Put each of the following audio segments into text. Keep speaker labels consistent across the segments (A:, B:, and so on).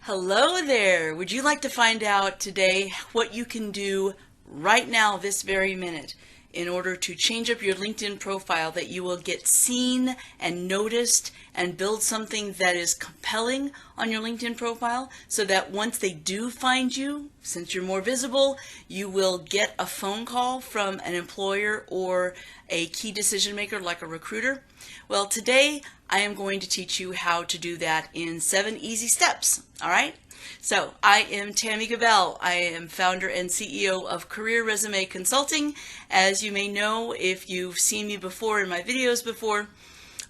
A: Hello there! Would you like to find out today what you can do right now, this very minute, in order to change up your LinkedIn profile that you will get seen and noticed and build something that is compelling on your LinkedIn profile so that once they do find you, since you're more visible, you will get a phone call from an employer or a key decision maker like a recruiter? Well, today I am going to teach you how to do that in 7 easy steps. All right? So I am Tammy Kabell. I am founder and CEO of Career Resume Consulting, as you may know if you've seen me before in my videos before.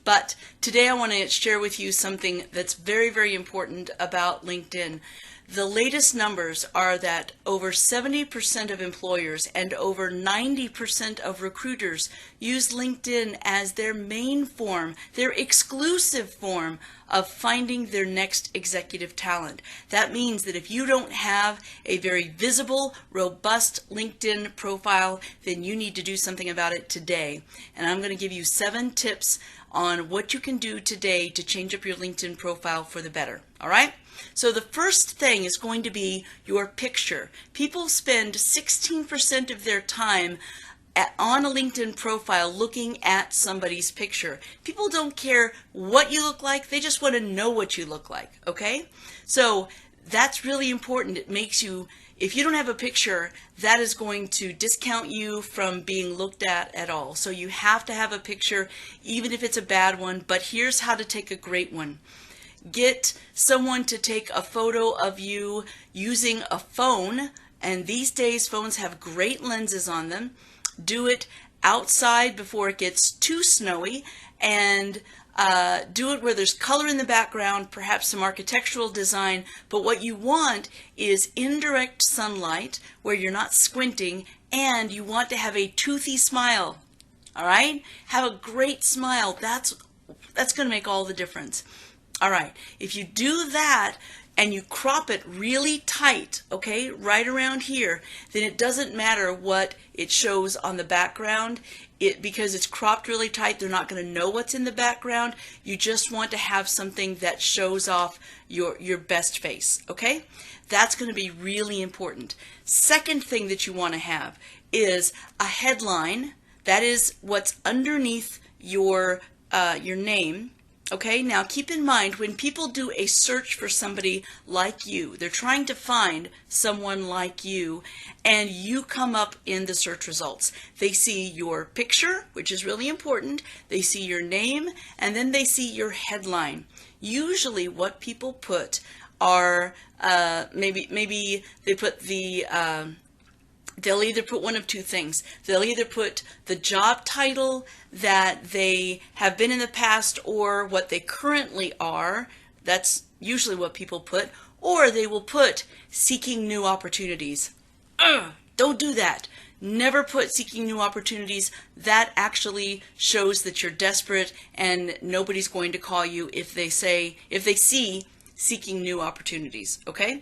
A: But today I want to share with you something that's very, very important about LinkedIn. The latest numbers are that over 70% of employers and over 90% of recruiters use LinkedIn as their main form, their exclusive form of finding their next executive talent. That means that if you don't have a very visible, robust LinkedIn profile, then you need to do something about it today. And I'm going to give you 7 tips on what you can do today to change up your LinkedIn profile for the better. All right? So the first thing is going to be your picture. People spend 16% of their time on a LinkedIn profile looking at somebody's picture. People don't care what you look like, they just want to know what you look like, okay? So that's really important. It makes you, if you don't have a picture, that is going to discount you from being looked at all. So you have to have a picture, even if it's a bad one, but here's how to take a great one. Get someone to take a photo of you using a phone, and these days phones have great lenses on them. Do it outside before it gets too snowy, and do it where there's color in the background, perhaps some architectural design, but what you want is indirect sunlight where you're not squinting, and you want to have a toothy smile. All right? Have a great smile. That's going to make all the difference. All right, if you do that and you crop it really tight, okay, right around here, then it doesn't matter what it shows on the background. Because it's cropped really tight, they're not going to know what's in the background. You just want to have something that shows off your best face, okay? That's going to be really important. Second thing that you want to have is a headline. That is what's underneath your name. Okay, now keep in mind when people do a search for somebody like you, they're trying to find someone like you, and you come up in the search results. They see your picture, which is really important, they see your name, and then they see your headline. Usually what people put are, maybe they put they'll either put one of two things. They'll either put the job title that they have been in the past or what they currently are. That's usually what people put. Or they will put seeking new opportunities. Don't do that. Never put seeking new opportunities. That actually shows that you're desperate and nobody's going to call you if they see seeking new opportunities, okay?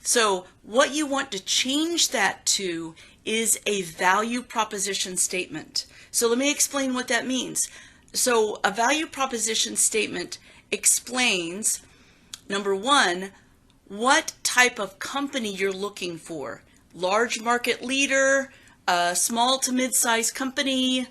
A: So what you want to change that to is a value proposition statement. So let me explain what that means. So a value proposition statement explains, number one, what type of company you're looking for. Large market leader, small to mid-sized company,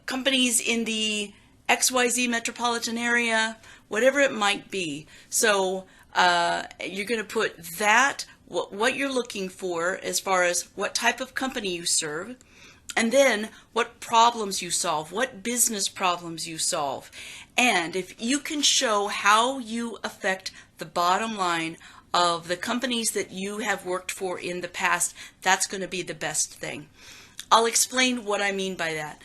A: companies in the XYZ metropolitan area, whatever it might be. So you're going to put that, what you're looking for as far as what type of company you serve, and then what problems you solve, what business problems you solve. And if you can show how you affect the bottom line of the companies that you have worked for in the past, that's going to be the best thing. I'll explain what I mean by that.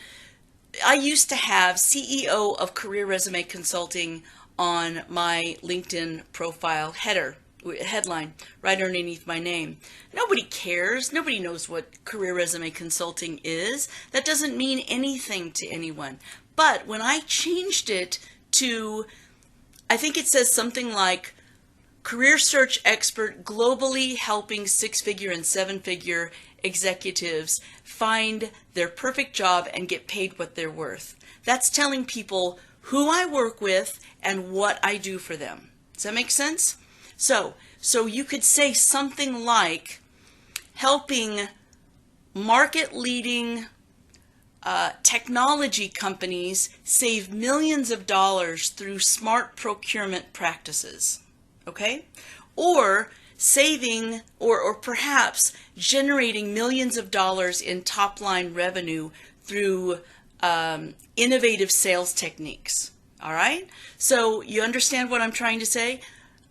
A: I used to have CEO of Career Resume Consulting on my LinkedIn profile headline right underneath my name. Nobody cares. Nobody knows what Career Resume Consulting is. That doesn't mean anything to anyone. But when I changed it to, I think it says something like career search expert globally helping 6-figure and 7-figure executives find their perfect job and get paid what they're worth. That's telling people who I work with and what I do for them. Does that make sense? So you could say something like helping market-leading technology companies save millions of dollars through smart procurement practices, okay? Or saving or perhaps generating millions of dollars in top-line revenue through innovative sales techniques, all right? So you understand what I'm trying to say?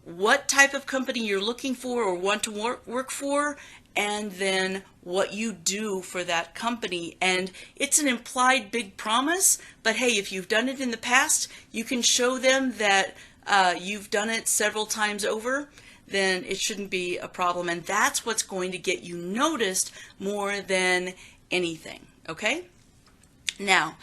A: What type of company you're looking for or want to work for, and then what you do for that company. And it's an implied big promise, but hey, if you've done it in the past, you can show them that you've done it several times over, then it shouldn't be a problem. And that's what's going to get you noticed more than anything, okay? Now,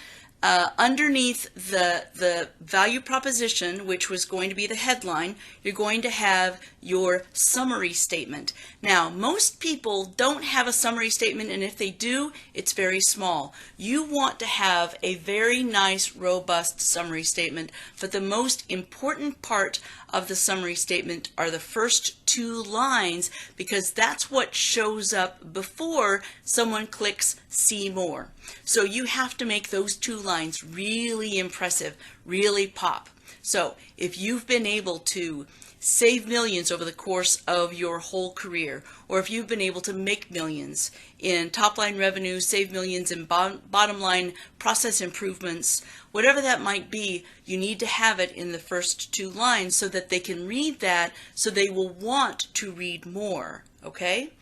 A: underneath the value proposition, which was going to be the headline, you're going to have your summary statement. Now, most people don't have a summary statement, and if they do, it's very small. You want to have a very nice, robust summary statement, but the most important part of the summary statement are the first 2 lines, because that's what shows up before someone clicks see more. So you have to make those 2 lines really impressive, really pop. So if you've been able to save millions over the course of your whole career, or if you've been able to make millions in top-line revenue, save millions in bottom-line process improvements, whatever that might be, you need to have it in the first 2 lines so that they can read that, so they will want to read more, okay?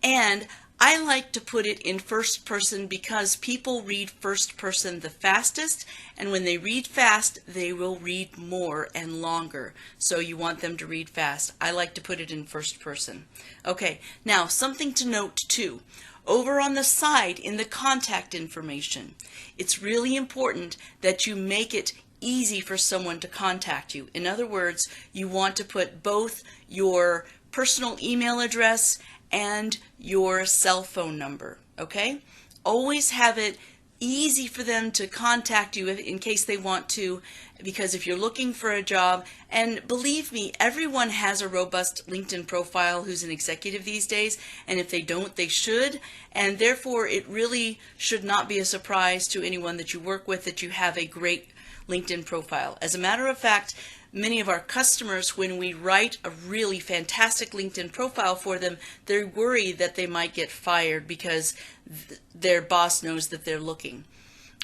A: And I like to put it in first person because people read first person the fastest, and when they read fast, they will read more and longer. So you want them to read fast. I like to put it in first person. Okay, now something to note too. Over on the side in the contact information, it's really important that you make it easy for someone to contact you. In other words, you want to put both your personal email address and your cell phone number, okay? Always have it easy for them to contact you in case they want to, because if you're looking for a job, and believe me, everyone has a robust LinkedIn profile who's an executive these days, and if they don't, they should, and therefore it really should not be a surprise to anyone that you work with that you have a great LinkedIn profile. As a matter of fact, many of our customers, when we write a really fantastic LinkedIn profile for them, they're worried that they might get fired because their boss knows that they're looking.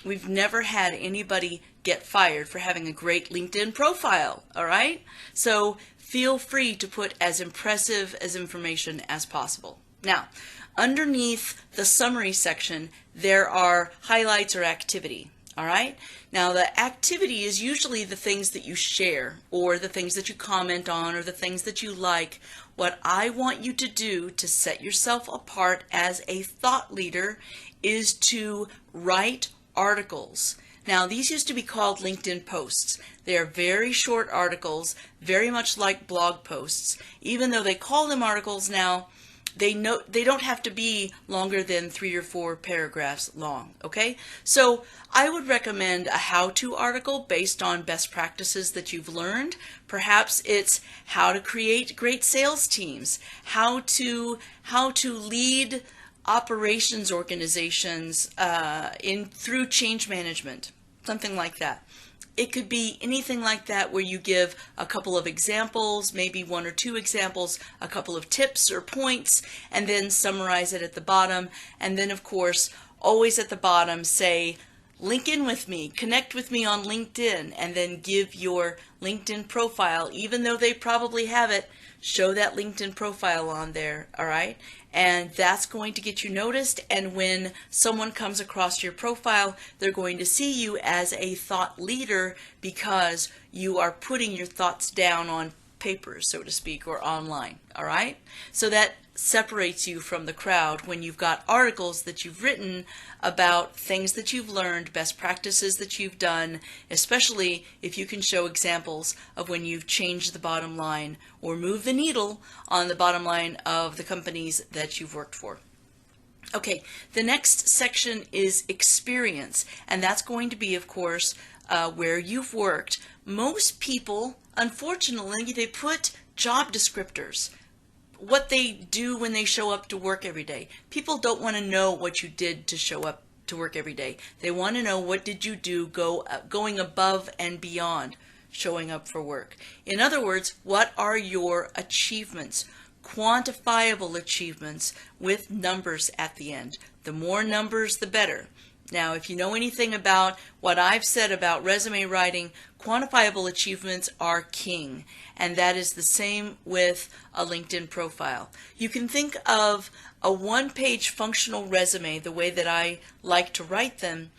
A: We've never had anybody get fired for having a great LinkedIn profile, all right? So feel free to put as impressive as information as possible. Now, underneath the summary section, there are highlights or activity. All right. Now, the activity is usually the things that you share, or the things that you comment on, or the things that you like. What I want you to do to set yourself apart as a thought leader is to write articles. Now, these used to be called LinkedIn posts. They are very short articles, very much like blog posts. Even though they call them articles now, they don't have to be longer than 3 or 4 paragraphs long, okay? So I would recommend a how-to article based on best practices that you've learned. Perhaps it's how to create great sales teams, how to lead operations organizations through change management, something like that. It could be anything like that where you give a couple of examples, maybe 1 or 2 examples, a couple of tips or points, and then summarize it at the bottom. And then, of course, always at the bottom say, link in with me, connect with me on LinkedIn, and then give your LinkedIn profile. Even though they probably have it, show that LinkedIn profile on there, all right? And that's going to get you noticed, and when someone comes across your profile, they're going to see you as a thought leader because you are putting your thoughts down on paper, so to speak, or online, all right? So that separates you from the crowd when you've got articles that you've written about things that you've learned, best practices that you've done, especially if you can show examples of when you've changed the bottom line or moved the needle on the bottom line of the companies that you've worked for. Okay, the next section is experience, and that's going to be, of course, where you've worked. Most people unfortunately, they put job descriptors, what they do when they show up to work every day. People don't want to know what you did to show up to work every day. They want to know, what did you do going above and beyond showing up for work. In other words, what are your achievements? Quantifiable achievements with numbers at the end. The more numbers, the better. Now, if you know anything about what I've said about resume writing, quantifiable achievements are king, and that is the same with a LinkedIn profile. You can think of a one-page functional resume, the way that I like to write them,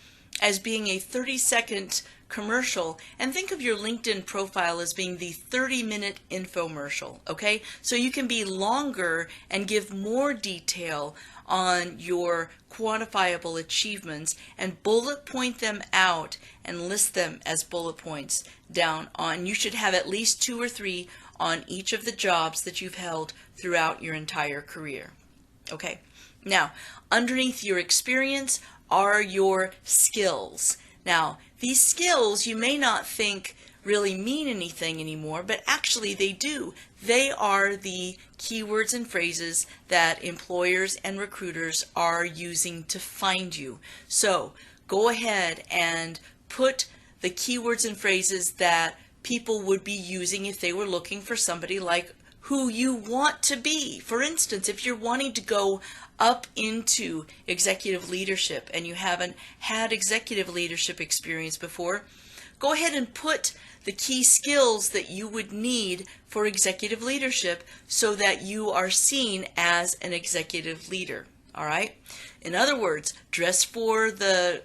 A: as being a 30-second commercial, and think of your LinkedIn profile as being the 30-minute infomercial, okay? So you can be longer and give more detail on your quantifiable achievements and bullet point them out and list them as bullet points down on. You should have at least 2 or 3 on each of the jobs that you've held throughout your entire career. Okay, now underneath your experience are your skills. Now, these skills you may not think really mean anything anymore, but actually they do. They are the keywords and phrases that employers and recruiters are using to find you. So go ahead and put the keywords and phrases that people would be using if they were looking for somebody like who you want to be. For instance, if you're wanting to go up into executive leadership and you haven't had executive leadership experience before, go ahead and put the key skills that you would need for executive leadership so that you are seen as an executive leader. All right? In other words, dress for the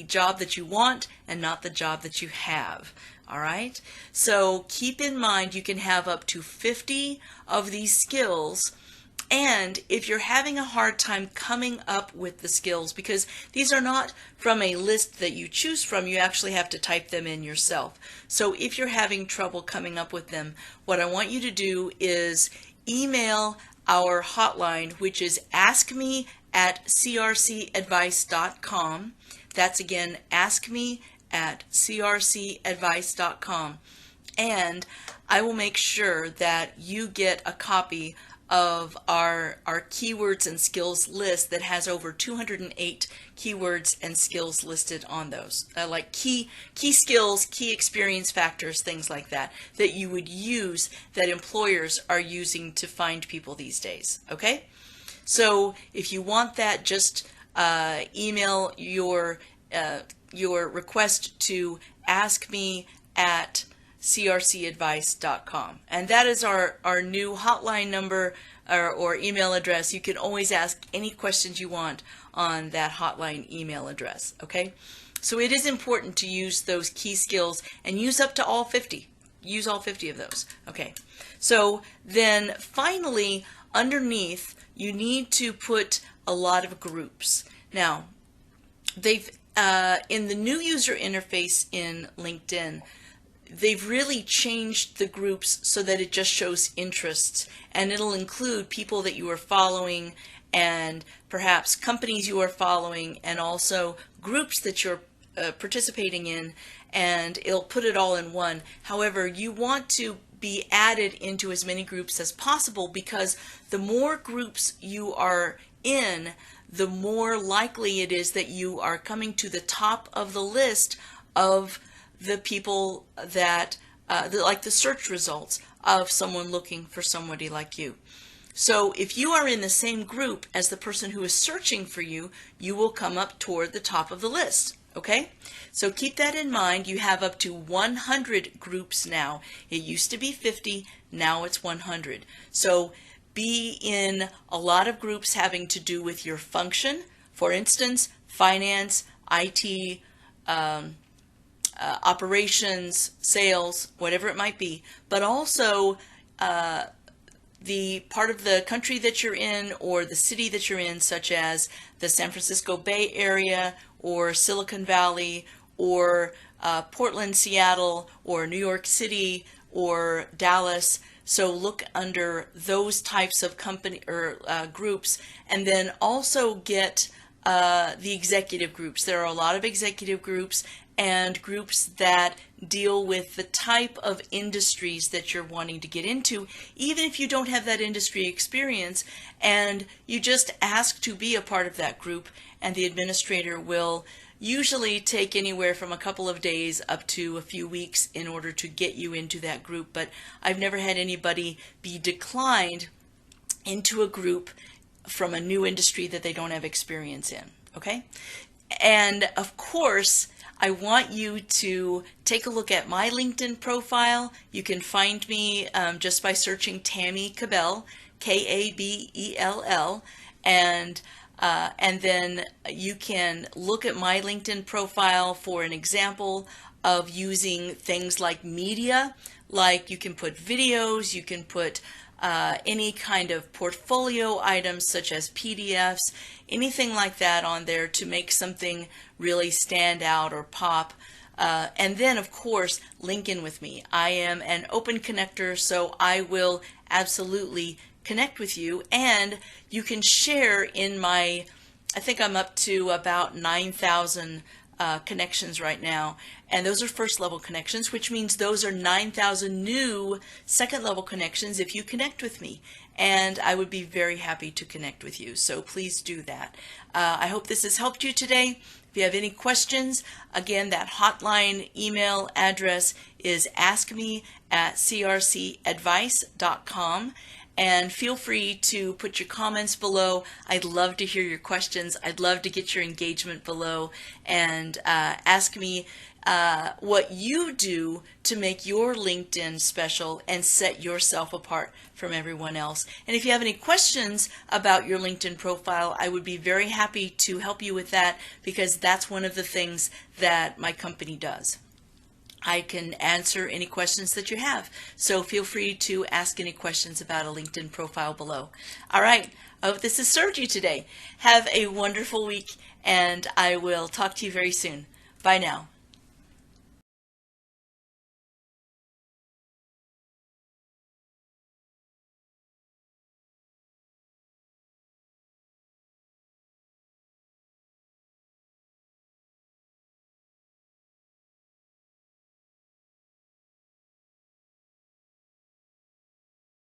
A: job that you want and not the job that you have. All right? So keep in mind you can have up to 50 of these skills. And if you're having a hard time coming up with the skills, because these are not from a list that you choose from, you actually have to type them in yourself. So if you're having trouble coming up with them, what I want you to do is email our hotline, which is askme@crcadvice.com. That's again, askme@crcadvice.com. And I will make sure that you get a copy of our keywords and skills list that has over 208 keywords and skills listed on those, like key skills, key experience factors, things like that, that you would use, that employers are using to find people these days. Okay, so if you want that, just email your request to askme@crcadvice.com, and that is our new hotline number or email address. You can always ask any questions you want on that hotline email address. Okay, so it is important to use those key skills and use up to all 50. Use all 50 of those. Okay, so then finally underneath you need to put a lot of groups. Now they've in the new user interface in LinkedIn, they've really changed the groups so that it just shows interests, and it'll include people that you are following and perhaps companies you are following and also groups that you're participating in, and it'll put it all in one. However, you want to be added into as many groups as possible, because the more groups you are in, the more likely it is that you are coming to the top of the list of the people that, like the search results of someone looking for somebody like you. So if you are in the same group as the person who is searching for you, you will come up toward the top of the list. Okay? So keep that in mind. You have up to 100 groups now. It used to be 50, now it's 100. So be in a lot of groups having to do with your function. For instance, finance, IT, operations, sales, whatever it might be, but also the part of the country that you're in or the city that you're in, such as the San Francisco Bay Area or Silicon Valley or Portland, Seattle, or New York City or Dallas. So look under those types of company or groups, and then also get the executive groups. There are a lot of executive groups, and groups that deal with the type of industries that you're wanting to get into, even if you don't have that industry experience, and you just ask to be a part of that group, and the administrator will usually take anywhere from a couple of days up to a few weeks in order to get you into that group. But I've never had anybody be declined into a group from a new industry that they don't have experience in. Okay? And of course, I want you to take a look at my LinkedIn profile. You can find me just by searching Tammy Kabell, Kabell, and then you can look at my LinkedIn profile for an example of using things like media. Like you can put videos, you can put any kind of portfolio items such as PDFs, anything like that on there to make something really stand out or pop. And then, of course, link in with me. I am an open connector, so I will absolutely connect with you, and you can share in my, I think I'm up to about 9,000 connections right now, and those are first level connections, which means those are 9,000 new second level connections if you connect with me, and I would be very happy to connect with you, so please do that. I hope this has helped you today. If you have any questions, again, that hotline email address is askme@crcadvice.com. And feel free to put your comments below. I'd love to hear your questions. I'd love to get your engagement below, and ask me what you do to make your LinkedIn special and set yourself apart from everyone else. And if you have any questions about your LinkedIn profile, I would be very happy to help you with that, because that's one of the things that my company does. I can answer any questions that you have. So feel free to ask any questions about a LinkedIn profile below. All right. I hope this has served you today. Have a wonderful week, and I will talk to you very soon. Bye now.